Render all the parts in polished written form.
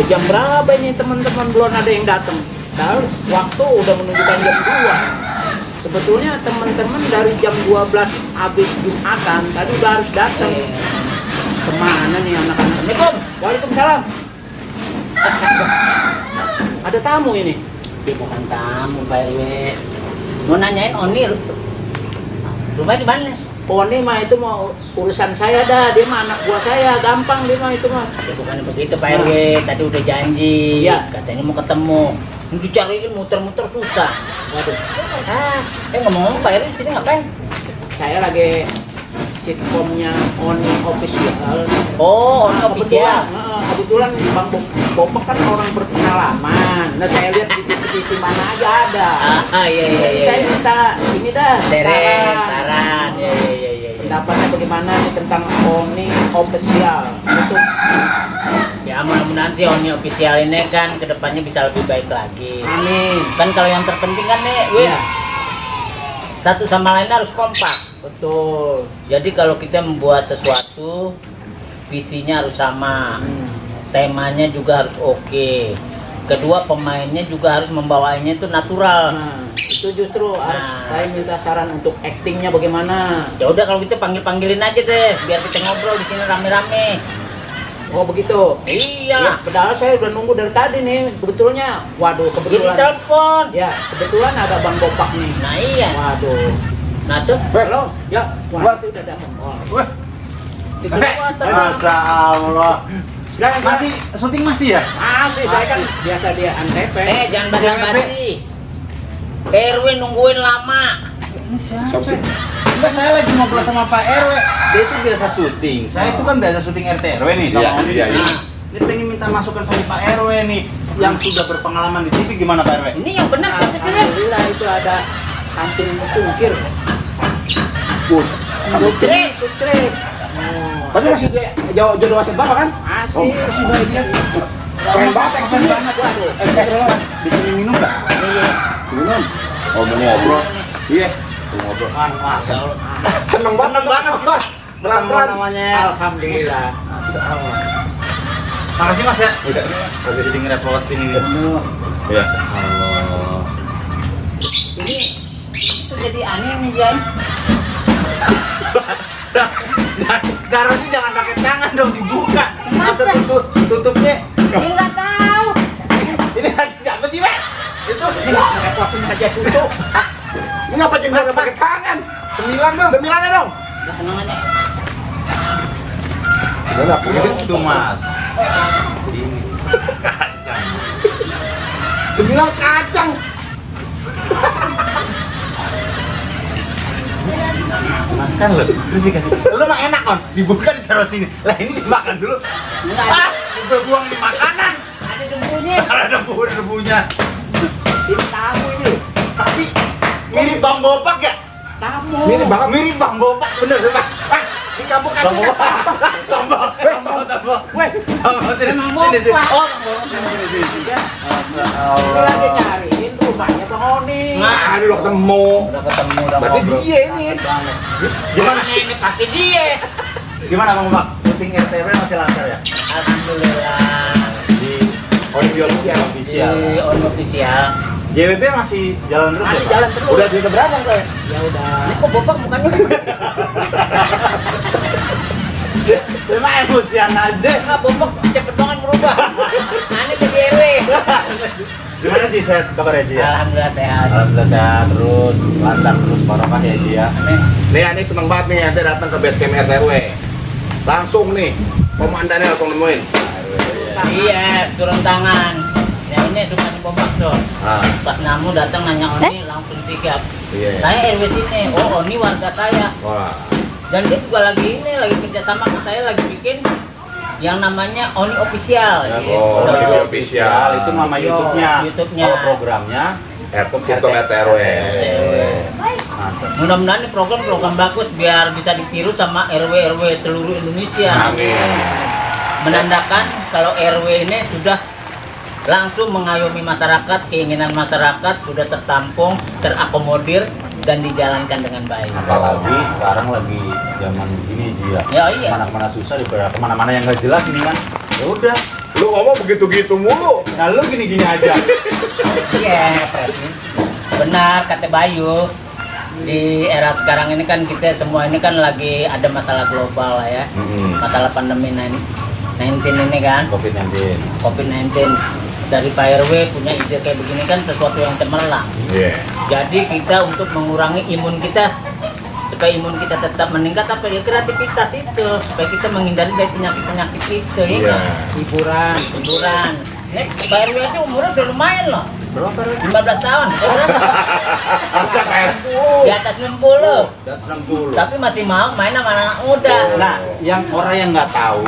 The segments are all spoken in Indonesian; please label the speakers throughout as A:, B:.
A: jam berapa ini teman-teman belum ada yang datang. Tahu waktu udah menunjukkan jam 2. Sebetulnya teman-teman dari jam 12 habis Jumatan tadi udah harus datang. Kemana nih anak-anak? Assalamualaikum. Waalaikumsalam. Ada tamu ini.
B: Dia bukan tamu, Pak RW. Mau nanyain Oni, rumahnya di mana?
A: Oni mah itu mau urusan saya dah, dia mah anak buah saya, gampang dia mah itu mah.
B: Ya bukan begitu Pak RW, tadi udah janji,
A: Iya.
B: katanya mau ketemu. Dicariin muter-muter susah.
A: Waduh,
B: Ngomong-ngomong Pak RW sini ngapain?
A: saya lagi sitkomnya Oni Official.
B: Oh, Oni Official.
A: Kebetulan Bang Bopek kan orang berpengalaman. Nah saya lihat di TV mana aja ada.
B: Iya.
A: Saya minta ini dah
B: Saran. Iya.
A: Pendapatnya bagaimana nih tentang Oni Official? Untuk
B: Ya mudah-mudahan sih Oni Official ini kan kedepannya bisa lebih baik lagi.
A: amin.
B: Kan kalau yang terpenting kan nih, Win,
A: Iya,
B: satu sama lain harus kompak.
A: betul.
B: Jadi kalau kita membuat sesuatu, visinya harus sama, temanya juga harus oke. Kedua, pemainnya juga harus membawanya itu natural.
A: Nah, itu justru harus saya minta saran untuk aktingnya bagaimana.
B: Ya udah kalau gitu panggilin aja deh, biar kita ngobrol di sini rame-rame.
A: Oh begitu.
B: Iya.
A: Ya, padahal saya udah nunggu dari tadi nih. Sebetulnya, waduh
B: Jadi
A: kebetulan.
B: telepon.
A: Ya, kebetulan ada Bang Bopak nih.
B: Nah iya.
A: Waduh.
B: Nah tuh.
A: Halo. Ya, wah itu udah datang.
C: Wah,
B: Dikeluatan.
C: Masya Allah.
A: Silakan,
C: Masih syuting masih ya?
A: Masih, saya kan biasa dia antep.
B: Jangan basa-basi. RW nungguin lama.
C: Ini siapa? Enggak, saya lagi ngobrol sama Pak RW. Dia itu biasa syuting. Saya itu kan biasa syuting RT RW nih sama Oni.
D: Iya.
C: Dia pengen minta masukan sama Pak RW nih yang sudah berpengalaman di TV. Gimana Pak RW?
B: Ini yang benar siapa sih? Ren?
A: Alhamdulillah itu ada kantin cungkir.
B: Cukrit.
A: Cukrit.
D: Tapi masih jodoh wasit bapak kan?
A: Masih.
D: Masih baiknya.
A: Keren banget, keren banget. Waduh.
C: Bikinin minum nggak?
D: Minum. Oh mau ngobrol.
C: Iya.
D: Mau ngobrol.
B: Masa
D: Seneng banget pak.
C: Pelan-pelan namanya.
A: Alhamdulillah.
C: Makasih Mas ya.
D: Udah.
C: Masih jadi ngerepotin ini.
D: Iya.
C: Allah.
B: ini itu jadi aneh nih Jan.
C: Garonya jangan pakai tangan dong, dibuka. Masa tutupnya?
B: Dia nggak tahu.
C: Ini lagi siapa sih, Pak? Itu
A: Repotin aja tutup.
D: Ini ngapa jadi nggak pakai tangan? Cemilannya dong.
B: Nggak tenang aja.
D: Gimana?
C: itu, Mas. Ini kacang.
D: Cemilan kacang.
C: Makan loh. Terus dikasih. Lu mah enak kon, dibuka ditaruh sini. Lah ini dimakan dulu.
B: Enggak
C: Ah, udah buang di makanan.
B: ada debunya.
C: Ada debunya.
A: Ini tamu ini.
C: Tapi mirip Bang Bopak ya?
A: Tamu.
D: Mirip banget.
C: Mirip Bang Bopak, bener Pak. Ah,
D: Di kampung
C: Bang
D: kacang.
C: Bopak. Bang Bopak.
A: Weh,
C: Sini.
B: Emang
C: Sini, sini.
B: Bopak.
C: Oh, Bang Bopak sini.
A: ya.
C: Masya
A: Ini lagi
C: Allah.
A: nyariin rumahnya Bang Oni.
D: Nah, ini udah ketemu.
C: Udah ketemu, udah
D: Berarti
C: ngobrol.
D: dia ini.
C: Gimana?
B: Ini pasti dia.
C: Gimana Bang Bopak? Syuting RTW masih lancar ya?
B: Alhamdulillah.
C: Di
D: Audio official.
C: official.
B: Di On Official.
C: JWP masih jalan terus
A: Masih
C: ya, Pak?
A: jalan terus.
D: Udah juta berapa Pak?
A: Ya udah.
B: Ini kok Bopak mukanya?
C: Cuma emosian aja.
B: Nggak Bopak cepet banget berubah. Aneh jadi RW.
C: Gimana Ji, sehat kabarnya Ji ya?
B: Alhamdulillah sehat.
C: Alhamdulillah sehat terus, lancar terus, barokah ya Ji ya.
B: Amin.
D: Nih, ini seneng banget nih ente datang ke base camp RTRW. Langsung nih, komandannya langsung nemuin.
B: Iya, turun tangan. Ya ini suka Bopak tuh.
C: Ah,
B: Pas namu datang nanya Oni langsung sigap.
C: iya.
B: Saya RW sini. Oh Oni warga saya.
D: Wah.
B: Dan dia juga lagi kerja sama sama saya lagi bikin yang namanya Oni Official. gitu.
D: Oh, Oni Official.
C: Itu nama YouTube-nya.
B: YouTube-nya.
C: Kalau programnya
D: Sitkom RTRW.
C: Mantap.
B: Mudah-mudahan ini program bagus biar bisa ditiru sama RW-RW seluruh Indonesia.
D: Amin.
B: Menandakan kalau RW ini sudah langsung mengayomi masyarakat, keinginan masyarakat sudah tertampung, terakomodir dan dijalankan dengan baik.
C: Apalagi sekarang lagi zaman begini Ji ya.
B: Ya iya.
C: Kemana-mana susah, daripada kemana-mana yang nggak jelas ini kan. Ya udah,
D: Lu ngomong begitu-gitu mulu.
C: Nah lu gini-gini aja.
B: Iya, benar kata Bayu. Di era sekarang ini kan kita semua ini kan lagi ada masalah global lah ya. Masalah pandemi 19 ini kan. COVID-19. Dari Pak RW punya ide kayak begini kan sesuatu yang cemerlang.
D: Iya.
B: Jadi kita untuk mengurangi imun kita, supaya imun kita tetap meningkat, apa ya, kreativitas itu, supaya kita menghindari dari penyakit-penyakit itu, ya
D: Iya.
B: kan? Hiburan. Ini Pak RW aja umurnya udah lumayan loh.
A: Berapa?
B: 15 tahun. Berapa?
D: Masa kayak
B: Di atas 60.
C: Dan 90.
B: Tapi masih mau main sama anak muda.
C: Nah, yang orang yang nggak tahu,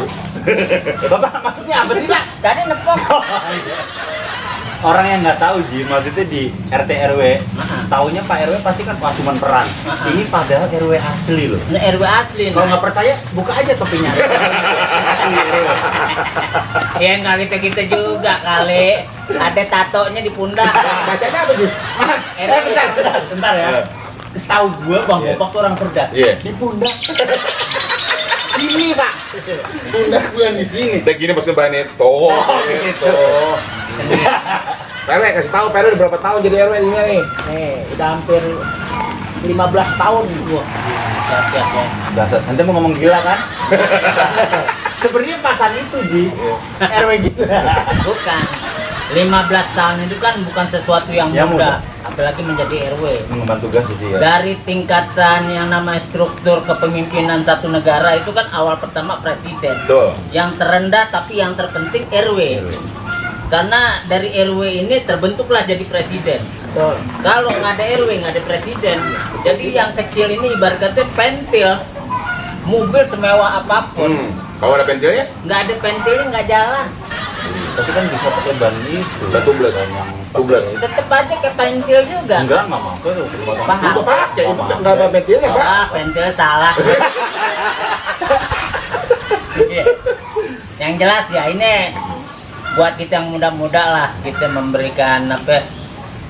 C: Bapak maksudnya apa sih, Pak?
B: Tadi nepok.
C: Orang yang nggak tahu, Ji, maksudnya di RT RW, taunya Pak RW pasti kan pasuman peran. Ini padahal RW asli loh.
B: Ini RW asli.
C: Kalau nggak percaya, buka aja topinya.
B: Ya nggak kita juga kali. Ada tatonya di pundak.
A: Bacanya apa sih? Mas,
B: Bentar ya.
C: Tahu gua Bang Bopak tuh orang cerdas.
D: Iya.
C: Di pundak. Sini, Pak. Pundak gua di sini.
D: udah gini maksudnya Mbak Neto. Gitu. Pele kasih tahu Pele udah berapa tahun jadi RW ini nih?
A: udah hampir 15 tahun gua.
B: Siap ya.
C: Dasar, nanti mau ngomong gila kan? Sebenarnya pasan itu, Ji. RW gila.
B: Bukan. 15 tahun itu kan bukan sesuatu yang
C: Ya,
B: mudah, apalagi menjadi RW.
C: Mengemban tugas sih ya.
B: Dari tingkatan yang namanya struktur kepemimpinan satu negara itu kan awal pertama presiden.
D: Tuh.
B: Yang terendah tapi yang terpenting RW. Karena dari RW ini terbentuklah jadi presiden.
A: Betul.
B: Kalau nggak ada RW nggak ada presiden. Jadi yang kecil ini ibaratnya pentil, mobil semewah apapun,
D: Kalau ada pentilnya?
B: nggak ada pentilnya nggak jalan.
C: Tapi kan bisa pakai ban itu.
D: Ban tubles.
C: Ban yang
D: Tubles.
B: Tetep aja ke pentil juga.
C: Enggak mampu tuh.
B: Paham.
D: Itu pakai, itu nggak ada pentilnya Pak.
B: Ah, pentil salah. Iya. Yang jelas ya ini buat kita yang muda-muda lah, kita memberikan apa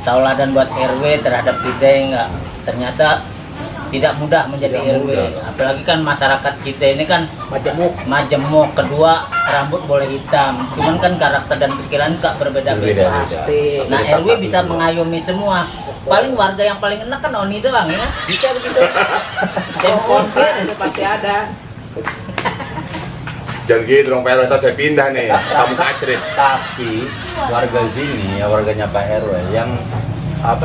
B: tauladan buat RW terhadap kita yang nggak ternyata tidak mudah menjadi
C: Tidak
B: RW.
C: mudah.
B: Apalagi kan masyarakat kita ini kan majemuk, kedua rambut boleh hitam, cuman kan karakter dan pikiran nggak berbeda-beda.
C: Berbeda-beda.
A: Pasti.
B: Nah RW bisa mengayomi semua. Paling warga yang paling enak kan Oni doang ya.
A: Bisa begitu. Dan konser itu pasti ada.
D: Jangan gitu dong Pak RW, ntar saya pindah nih. Kamu kacrit.
C: Tapi warga sini ya warganya Pak RW yang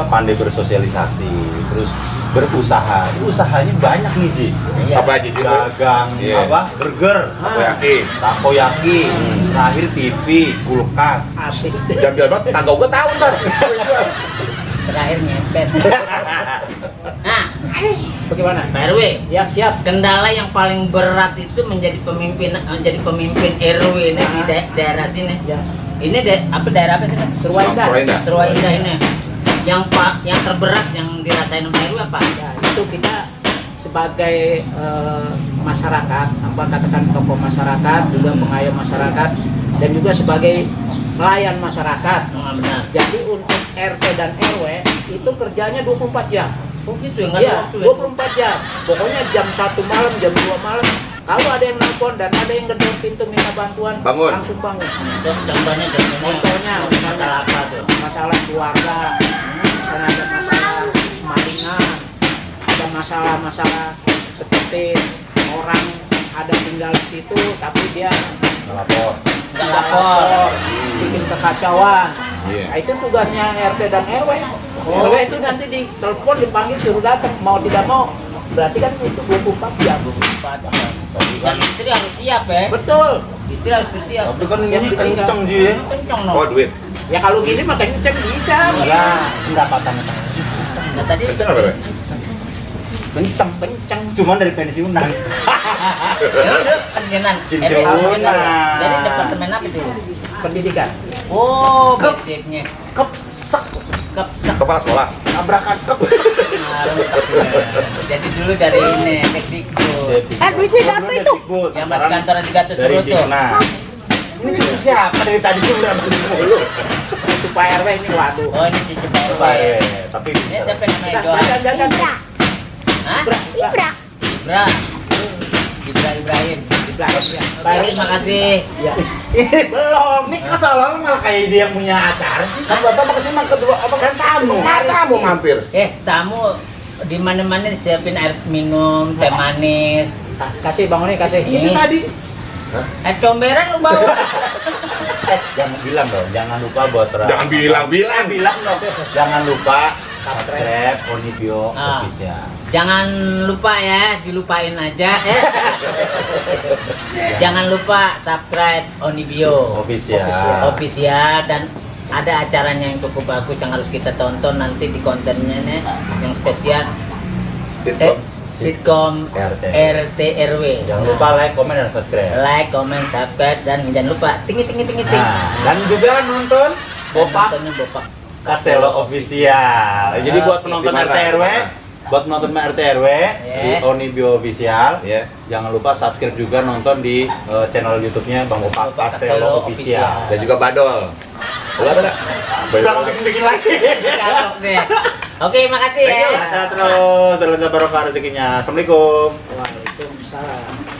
C: pandai bersosialisasi, terus berusaha. Usahanya banyak nih, Ji.
B: Iya.
D: Apa aja gitu?
C: Dagang,
D: Iya.
C: burger,
D: Takoyaki.
C: takoyaki, terakhir TV, kulkas.
A: Habis.
D: Jambil banget, tangga gua tahu ntar.
B: Terakhir nyepet. Nah,
A: Bagaimana?
B: Pak RW,
A: Ya siap.
B: kendala yang paling berat itu menjadi pemimpin RW ini di daerah sini.
A: Ya.
B: Ini apa daerah apa sih?
A: Serwaindah.
D: Serwaindah.
B: Serwaindah ini. Yang terberat yang dirasain sama RW apa?
A: Ya, itu kita sebagai masyarakat, apa katakan tokoh masyarakat, juga pengayom masyarakat, dan juga sebagai pelayan masyarakat.
B: Benar.
A: Jadi untuk RT dan RW itu kerjanya 24 jam.
B: Oh gitu ya, nggak ada
A: Iya,
B: waktu ya?
A: 24 jam. Pokoknya jam 1 malam, jam 2 malam. Kalau ada yang nelpon dan ada yang gedor pintu minta bantuan,
D: Bangun.
A: langsung bangun.
B: Contohnya
A: Contohnya,
B: masalah apa tuh?
A: masalah keluarga, misalnya ada masalah malingan, ada masalah-masalah seperti orang ada tinggal di situ tapi dia
C: Melapor.
B: Nggak lapor.
A: bikin kekacauan.
D: Iya.
A: Nah, itu tugasnya RT dan RW. RW itu nanti ditelepon, dipanggil, suruh datang, mau tidak mau. Berarti kan itu 24 jam.
B: Dan istri harus siap ya.
A: Betul.
B: Istri harus siap.
C: Tapi kan
A: Siap
C: ini
A: ditinggal.
C: kenceng, Ji.
B: Kenceng
D: Oh
B: no.
D: duit.
A: Ya kalau gini mah kenceng bisa.
C: Ya, pendapatannya
B: Nah tadi
D: Kenceng apa Pak?
A: Kenceng.
C: cuman dari pensiunan.
B: ya udah pensiunan.
C: Pensiunan.
B: Jadi departemen apa itu?
A: Pendidikan.
B: Oh, basicnya.
C: Kepsek,
B: Kepsak.
D: Kepala sekolah.
C: tabrakan kepsek.
B: Jadi dulu dari ini Teknikbud.
E: duitnya berapa itu?
B: Yang masih kantoran di Gatot
C: Dari
B: Subroto.
C: Dikna. Ini cucu siapa dari tadi tuh udah mulu.
A: Itu Pak RW ini waduh.
B: Oh ini cucu Pak RW.
C: Tapi
B: Ini siapa namanya Doa?
A: Jangan.
E: Ibra.
B: Hah?
E: Ibra.
B: Ibra. Ibra Ibrahim.
A: Belakangnya.
B: Pak Eri, terima kasih.
A: Ya.
C: Belum, nih kesalahan malah kayak dia yang punya acara sih.
D: Kan Bapak mau kesini mang kedua apa kan tamu? Tamu mampir.
B: Tamu di mana-mana disiapin air minum, teh manis.
A: Kasih Bang Oni, kasih.
B: Ini
C: tadi.
B: Comberan lu bawa.
C: Jangan bilang dong, jangan lupa buat
D: Jangan bilang.
C: bilang dong. Jangan lupa subscribe Onibio
B: Ah.
C: Official.
B: Jangan lupa ya, dilupain aja. Jangan lupa subscribe Onibio
C: Official.
B: Official, dan ada acaranya yang cukup bagus yang harus kita tonton nanti di kontennya nih, yang spesial sitcom
C: RT.
B: RT RW.
C: Jangan lupa like, comment, dan subscribe.
B: Like, comment, subscribe, dan jangan lupa ting.
C: Nah, dan juga nonton Bopak
B: Nontonnya Bopak
C: Castello Official. Jadi buat penonton
D: Di mana?
C: RT RW, buat penonton RT RW di
B: Yeah.
C: Onibio Official,
D: Ya.
C: jangan lupa subscribe juga nonton di channel YouTube-nya Bang Bopak
B: Bopak
C: Castello
B: Castello
C: Official.
D: Dan juga Badol. Ada.
C: Jangan bikin lagi.
B: Cakep deh. Oke, makasih ya.
C: Sehat terus, barokah rezekinya. Assalamualaikum.
A: Waalaikumsalam.